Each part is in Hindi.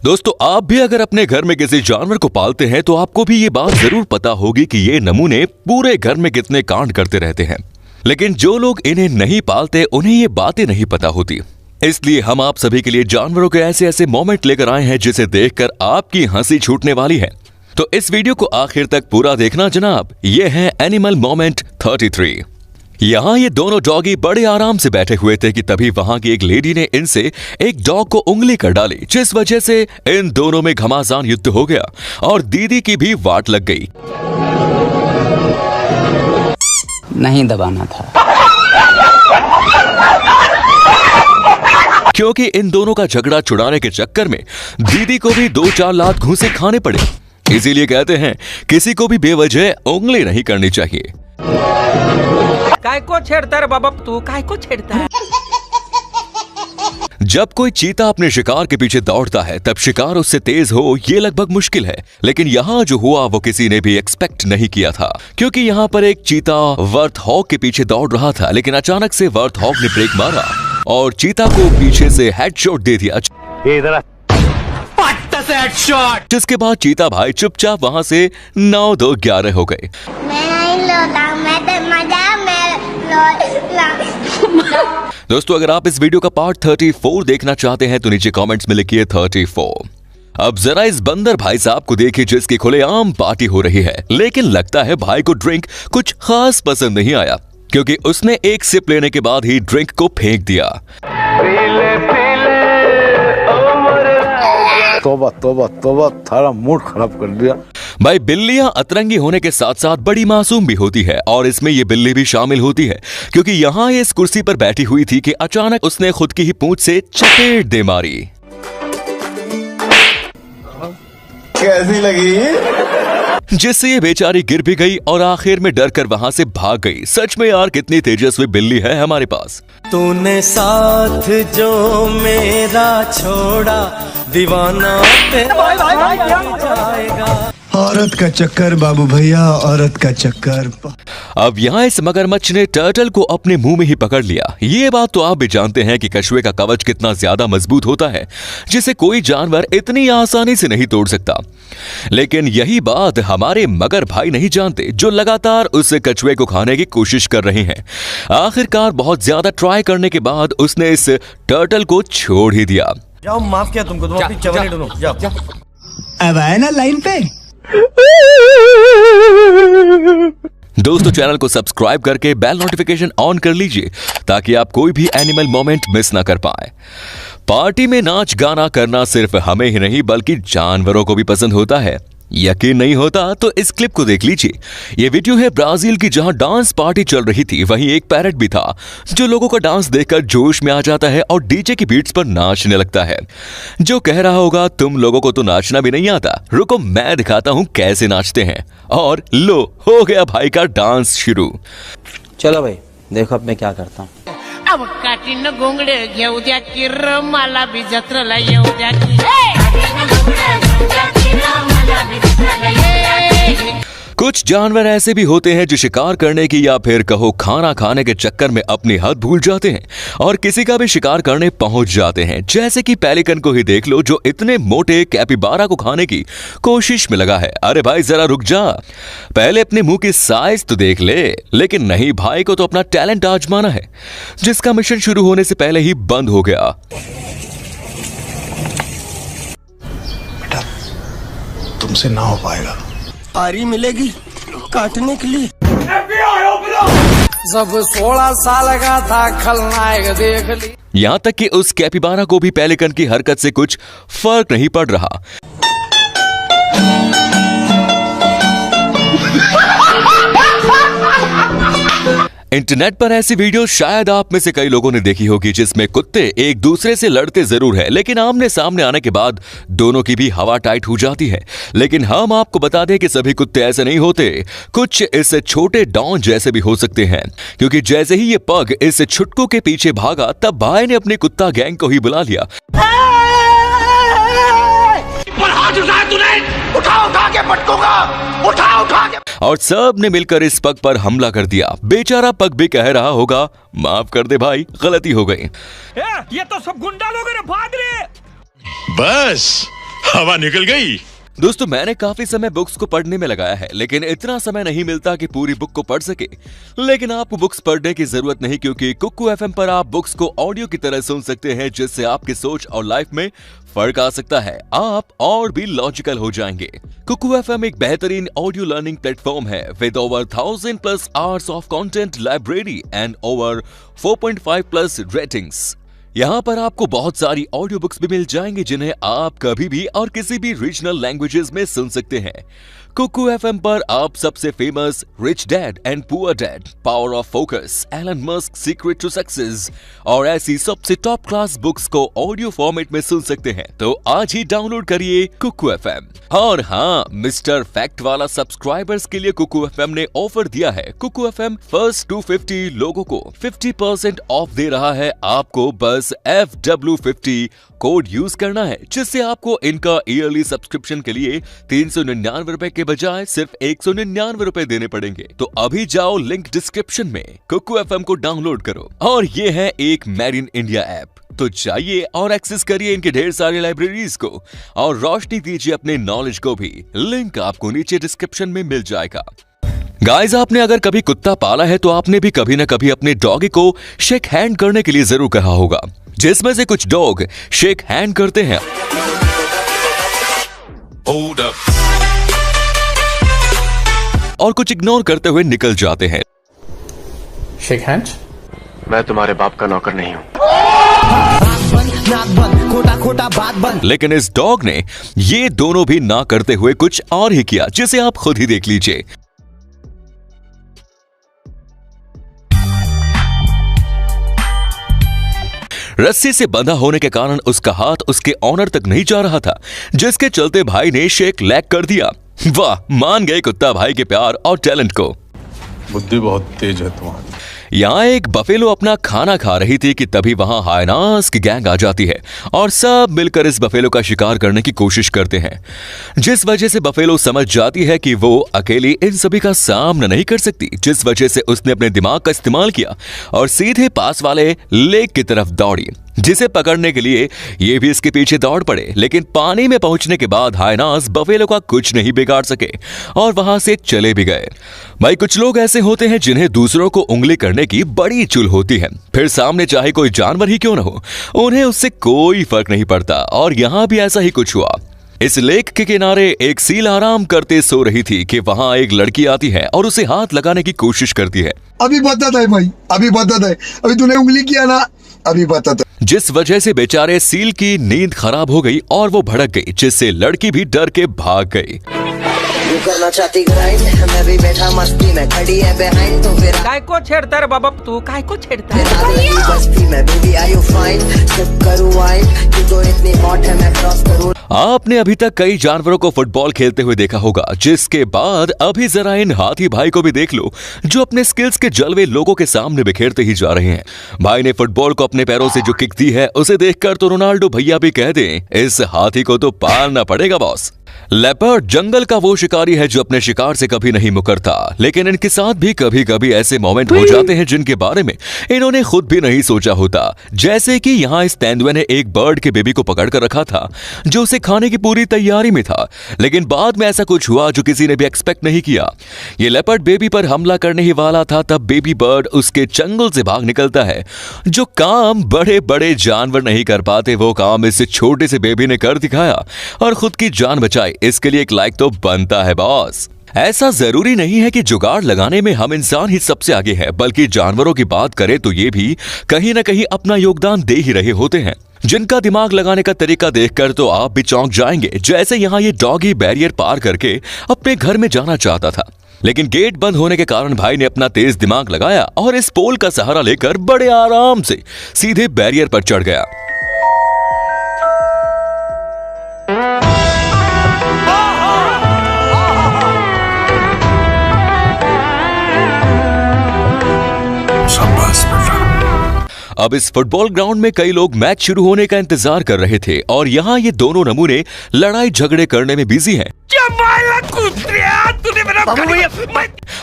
दोस्तों, आप भी अगर अपने घर में किसी जानवर को पालते हैं तो आपको भी ये बात जरूर पता होगी कि ये नमूने पूरे घर में कितने कांड करते रहते हैं। लेकिन जो लोग इन्हें नहीं पालते उन्हें ये बातें नहीं पता होती। इसलिए हम आप सभी के लिए जानवरों के ऐसे ऐसे मोमेंट लेकर आए हैं जिसे देखकर आपकी हंसी छूटने वाली है। तो इस वीडियो को आखिर तक पूरा देखना जनाब। ये है एनिमल मोमेंट 33। यहाँ ये दोनों डॉगी बड़े आराम से बैठे हुए थे कि तभी वहां की एक लेडी ने इनसे एक डॉग को उंगली कर डाली, जिस वजह से इन दोनों में घमासान युद्ध हो गया और दीदी की भी वाट लग गई। नहीं दबाना था, क्योंकि इन दोनों का झगड़ा छुड़ाने के चक्कर में दीदी को भी 2-4 लात घूंसे खाने पड़े। इसीलिए कहते हैं किसी को भी बेवजह उंगली नहीं करनी चाहिए। काय को छेड़ता है बाबा, तू काय को छेड़ता है? जब कोई चीता अपने शिकार के पीछे दौड़ता है तब शिकार उससे तेज हो ये लगभग मुश्किल है। लेकिन यहाँ जो हुआ वो किसी ने भी एक्सपेक्ट नहीं किया था, क्योंकि यहाँ पर एक चीता वर्थहॉग के पीछे दौड़ रहा था, लेकिन अचानक से वर्थहॉग ने ब्रेक मारा और चीता को पीछे से हेडशॉट दे दिया। जिसके बाद चीता भाई चुपचाप वहां से 9-2-11 हो गए। दोस्तों, अगर आप इस वीडियो का पार्ट 34 देखना चाहते हैं तो नीचे कमेंट्स में लिखिए 34। अब जरा इस बंदर भाई साहब को देखिए जिसकी खुलेआम पार्टी हो रही है, लेकिन लगता है भाई को ड्रिंक कुछ खास पसंद नहीं आया, क्योंकि उसने एक सिप लेने के बाद ही ड्रिंक को फेंक दिया। तोबा तोबा तोबा, थारा मूड खराब कर दिया। भाई, बिल्लियां अतरंगी होने के साथ साथ बड़ी मासूम भी होती है और इसमें ये बिल्ली भी शामिल होती है, क्योंकि यहाँ ये इस कुर्सी पर बैठी हुई थी कि अचानक उसने खुद की ही पूंछ से चपेट दे मारी। कैसी लगी? जिससे ये बेचारी गिर भी गई और आखिर में डर कर वहां से भाग गई। सच में यार, कितनी तेजस्वी बिल्ली है हमारे पास। तूने साथ जो मेरा छोड़ा, दीवाना जाएगा। औरत का चक्कर बाबू भैया, औरत का चक्कर। अब यहाँ इस मगरमच्छ ने टर्टल को अपने मुंह में ही पकड़ लिया। ये बात तो आप भी जानते हैं कि कछुए का कवच कितना ज्यादा मजबूत होता है, जिसे कोई जानवर इतनी आसानी से नहीं तोड़ सकता। लेकिन यही बात हमारे मगर भाई नहीं जानते, जो लगातार उस कछुए को खाने की कोशिश कर रहे हैं। आखिरकार बहुत ज्यादा ट्राई करने के बाद उसने इस टर्टल को छोड़ ही दिया। जाओ, माफ किया तुमको, तुम अपनी चवन्नी ढूंढो, जाओ। अब आए ना लाइन पे। दोस्तों, चैनल को सब्सक्राइब करके बेल नोटिफिकेशन ऑन कर लीजिए ताकि आप कोई भी एनिमल मोमेंट मिस ना कर पाए। पार्टी में नाच गाना करना सिर्फ हमें ही नहीं बल्कि जानवरों को भी पसंद होता है। यकीन नहीं होता तो इस क्लिप को देख लीजिए। ये वीडियो है ब्राजील की, जहां डांस पार्टी चल रही थी। वहीं एक पैरट भी था जो लोगों का डांस देखकर जोश में आ जाता है और डीजे की बीट्स पर नाचने लगता है। जो कह रहा होगा तुम लोगों को तो नाचना भी नहीं आता, रुको मैं दिखाता हूं कैसे नाचते हैं। और लो, हो गया भाई का डांस शुरू। चलो भाई देखो अब मैं क्या करता हूँ। अब काटीन गोंगडे घेऊ द्या की र, मला बी जत्रला येऊ द्या की। कुछ जानवर ऐसे भी होते हैं जो शिकार करने की या फिर कहो खाना खाने के चक्कर में अपनी हद भूल जाते हैं और किसी का भी शिकार करने पहुंच जाते हैं। जैसे कि पेलिकन को ही देख लो, जो इतने मोटे कैपिबारा को खाने की कोशिश में लगा है। अरे भाई जरा रुक जा, पहले अपने मुंह की साइज तो देख ले। लेकिन नहीं, भाई को तो अपना टैलेंट आजमाना है, जिसका मिशन शुरू होने से पहले ही बंद हो गया। बेटा, तुमसे ना हो पाएगा। आरी मिलेगी काटने के लिए। जब 16 साल का था खलनायक देख ली। यहां तक कि उस कैपिबारा को भी पेलिकन की हरकत से कुछ फर्क नहीं पड़ रहा। इंटरनेट पर ऐसी वीडियो शायद आप में से कई लोगों ने देखी होगी, जिसमें कुत्ते एक दूसरे से लड़ते जरूर है, लेकिन आमने सामने आने के बाद दोनों की भी हवा टाइट हो जाती है। लेकिन हम आपको बता दें कि सभी कुत्ते ऐसे नहीं होते। कुछ इस छोटे डॉन जैसे भी हो सकते हैं, क्योंकि जैसे ही ये पग इस छुटकू के पीछे भागा तब भाई ने अपनी कुत्ता गैंग को ही बुला लिया। उठा के पटकूंगा, उठा के। और सब ने मिलकर इस पग पर हमला कर दिया। बेचारा पग भी कह रहा होगा माफ कर दे भाई, गलती हो गई। ये तो सब गुंडा लोग रे, भाग रे। बस हवा निकल गई। दोस्तों मैंने काफी समय बुक्स को पढ़ने में लगाया है, लेकिन इतना समय नहीं मिलता कि पूरी बुक को पढ़ सके। लेकिन आपको बुक्स पढ़ने की जरूरत नहीं, क्योंकि कुकू एफएम पर आप बुक्स को ऑडियो की तरह सुन सकते हैं, जिससे आपकी सोच और लाइफ में फर्क आ सकता है। आप और भी लॉजिकल हो जाएंगे। कुकू एफएम एक बेहतरीन ऑडियो लर्निंग प्लेटफॉर्म है with over 1000+ hours of content library and over 4.5+ ratings. यहाँ पर आपको बहुत सारी ऑडियो बुक्स भी मिल जाएंगी, जिन्हें आप कभी भी और किसी भी रीजनल लैंग्वेजेस में सुन सकते हैं। कुकू एफएम पर आप सबसे famous rich dad and poor dad, power of focus, Elon Musk secret to success और ऐसी सबसे टॉप क्लास बुक्स को ऑडियो फॉर्मेट में सुन सकते हैं। तो आज ही डाउनलोड करिए कुकू एफएम। और हाँ, मिस्टर फैक्ट वाला सब्सक्राइबर्स के लिए कुकू एफएम ने ऑफर दिया है। कुकू एफएम फर्स्ट 250 लोगों को 50% ऑफ दे रहा है। आपको बस FW50 कोड यूज करना है, जिससे आपको इनका ईयरली सब्सक्रिप्शन के लिए 399 रुपए के बजाय सिर्फ 199 रुपए देने पड़ेंगे। तो अभी जाओ लिंक डिस्क्रिप्शन में, कुकू एफएम को डाउनलोड करो। और ये है एक मेड इन इंडिया ऐप, तो जाइए और एक्सेस करिए इनके ढेर सारी लाइब्रेरीज को और रोशनी दीजिए अपने नॉलेज को भी। लिंक आपको नीचे डिस्क्रिप्शन में मिल जाएगा। गाइस, आपने अगर कभी कुत्ता पाला है तो आपने भी कभी न कभी अपने डॉगी को शेक हैंड करने के लिए जरूर कहा होगा, जिसमें से कुछ डॉग शेक हैंड करते हैं और कुछ इग्नोर करते हुए निकल जाते हैं। Shake hand? मैं तुम्हारे बाप का नौकर नहीं हूँ। लेकिन इस डॉग ने ये दोनों भी ना करते हुए कुछ और ही किया, जिसे आप खुद ही देख लीजिए। रस्सी से बंधा होने के कारण उसका हाथ उसके ऑनर तक नहीं जा रहा था, जिसके चलते भाई ने शेक लेग कर दिया। वाह, मान गए कुत्ता भाई के प्यार और टैलेंट को। बुद्धि बहुत तेज है तुम्हारी। यहाँ एक बफेलो अपना खाना खा रही थी कि तभी वहां हायनास की गैंग आ जाती है और सब मिलकर इस बफेलो का शिकार करने की कोशिश करते हैं, जिस वजह से बफेलो समझ जाती है कि वो अकेली इन सभी का सामना नहीं कर सकती, जिस वजह से उसने अपने दिमाग का इस्तेमाल किया और सीधे पास वाले लेक की तरफ दौड़ी, जिसे पकड़ने के लिए ये भी इसके पीछे दौड़ पड़े। लेकिन पानी में पहुंचने के बाद हायनास बफेलो का कुछ नहीं बिगाड़ सके और वहां से चले भी गए। भाई, कुछ लोग ऐसे होते हैं जिन्हें दूसरों को उंगली करने की बड़ी चुल होती है, फिर सामने चाहे कोई जानवर ही क्यों न हो, उन्हें उससे कोई फर्क नहीं पड़ता। और यहाँ भी ऐसा ही कुछ हुआ। इस लेक के किनारे एक सील आराम करते सो रही थी कि वहां एक लड़की आती है और उसे हाथ लगाने की कोशिश करती है। अभी बता है भाई, अभी बता है, अभी तूने उंगली किया ना, अभी बता। जिस वजह से बेचारे सील की नींद खराब हो गई और वो भड़क गई, जिससे लड़की भी डर के भाग गई। करना चाहती ग्राइंड, मैं भी बैठा मस्ती में, खड़ी है बिहाइंड, तो फिर काय को छेड़ता है बाबा तू, काय को छेड़ता है? बस्ती में baby are you fine, sip करूं वाइन, तू तो इतनी हॉट है मैं क्रॉस करूं। आपने अभी तक कई जानवरों को फुटबॉल खेलते हुए देखा होगा, जिसके बाद अभी जरा इन हाथी भाई को भी देख लो, जो अपने स्किल्स के जलवे लोगों के सामने बिखेरते ही जा रहे हैं। भाई ने फुटबॉल को अपने पैरों से जो किक दी है, उसे देखकर तो रोनाल्डो भैया भी कह दें, इस हाथी को तो पालना पड़ेगा बॉस। लेपर्ड जंगल का वो शिकारी है जो अपने शिकार से कभी नहीं मुकरता, लेकिन इनके साथ भी कभी कभी ऐसे मोमेंट हो जाते हैं जिनके बारे में इन्होंने खुद भी नहीं सोचा होता। जैसे कि यहाँ इस तेंदुए ने एक बर्ड के बेबी को पकड़ कर रखा था, जो उसे खाने की पूरी तैयारी में था, लेकिन बाद में ऐसा कुछ हुआ जो किसी ने भी एक्सपेक्ट नहीं किया। ये लेपर्ड बेबी पर हमला करने ही वाला था, तब बेबी बर्ड उसके चंगुल से भाग निकलता है। जो काम बड़े बड़े जानवर नहीं कर पाते, वो काम इस छोटे से बेबी ने कर दिखाया और खुद की जान बचाई। इसके लिए एक लाइक तो बनता है बॉस। ऐसा जरूरी नहीं है कि जुगाड़ लगाने में हम इंसान ही सबसे आगे हैं, बल्कि जानवरों की बात करें तो ये भी कहीं ना कहीं अपना योगदान दे ही रहे होते हैं, जिनका दिमाग लगाने का तरीका देखकर तो आप भी चौंक जाएंगे। जैसे यहाँ ये डॉगी बैरियर पार करके अपने घर में जाना चाहता था, लेकिन गेट बंद होने के कारण भाई ने अपना तेज दिमाग लगाया और इस पोल का सहारा लेकर बड़े आराम से सीधे बैरियर पर चढ़ गया। अब इस फुटबॉल ग्राउंड में कई लोग मैच शुरू होने का इंतजार कर रहे थे और यहाँ ये दोनों नमूने लड़ाई झगड़े करने में बिजी हैं।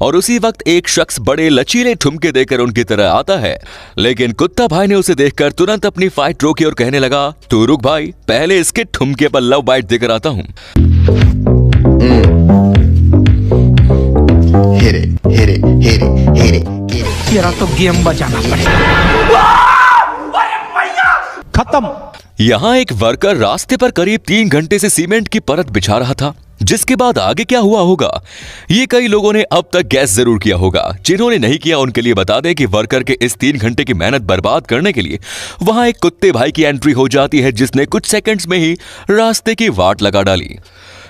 और उसी वक्त एक शख्स बड़े लचीले ठुमके देकर उनकी तरह आता है, लेकिन कुत्ता भाई ने उसे देखकर तुरंत अपनी फाइट रोकी और कहने लगा, तू रुक भाई, पहले इसके ठुमके पर लव बाइट देकर आता हूँ। तेरा तो गेम बजाना पड़ेगा। खत्म। यहाँ एक वर्कर रास्ते पर करीब 3 घंटे से सीमेंट की परत बिछा रहा था, जिसके बाद आगे क्या हुआ होगा ये कई लोगों ने अब तक गैस जरूर किया होगा। जिन्होंने नहीं किया उनके लिए बता दें कि वर्कर के इस 3 घंटे की मेहनत बर्बाद करने के लिए वहां एक कुत्ते भाई की एंट्री हो जाती है, जिसने कुछ सेकंड्स में ही रास्ते की वाट लगा डाली।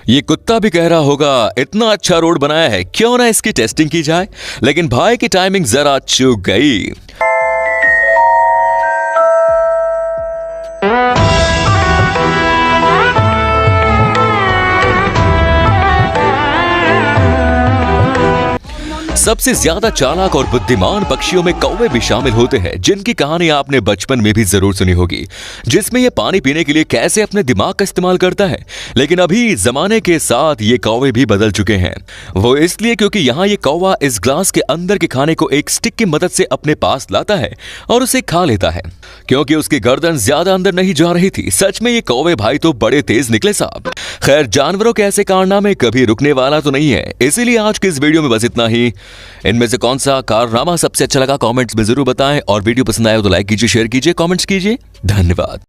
ये कुत्ता भी कह रहा होगा, इतना अच्छा रोड बनाया है, क्यों ना इसकी टेस्टिंग की जाए। लेकिन भाई की टाइमिंग जरा चूक गई। सबसे ज्यादा चालाक और बुद्धिमान पक्षियों में कौवे भी शामिल होते हैं, जिनकी कहानी आपने बचपन में भी जरूर सुनी होगी, जिसमें ये पानी पीने के लिए कैसे अपने दिमाग का इस्तेमाल करता है। लेकिन अभी जमाने के साथ ये कौवे भी बदल चुके हैं। वो इसलिए क्योंकि यहाँ ये कौवा इस ग्लास के अंदर के खाने को एक स्टिक की मदद से अपने पास लाता है और उसे खा लेता है, क्योंकि उसकी गर्दन ज्यादा अंदर नहीं जा रही थी। सच में ये कौवे भाई तो बड़े तेज निकले साहब। खैर, जानवरों के ऐसे कारनामे कभी रुकने वाला तो नहीं है, इसीलिए आज की इस वीडियो में बस इतना ही। इनमें से कौन सा कारनामा सबसे अच्छा लगा कमेंट्स में जरूर बताएं, और वीडियो पसंद आया तो लाइक कीजिए, शेयर कीजिए, कमेंट्स कीजिए। धन्यवाद।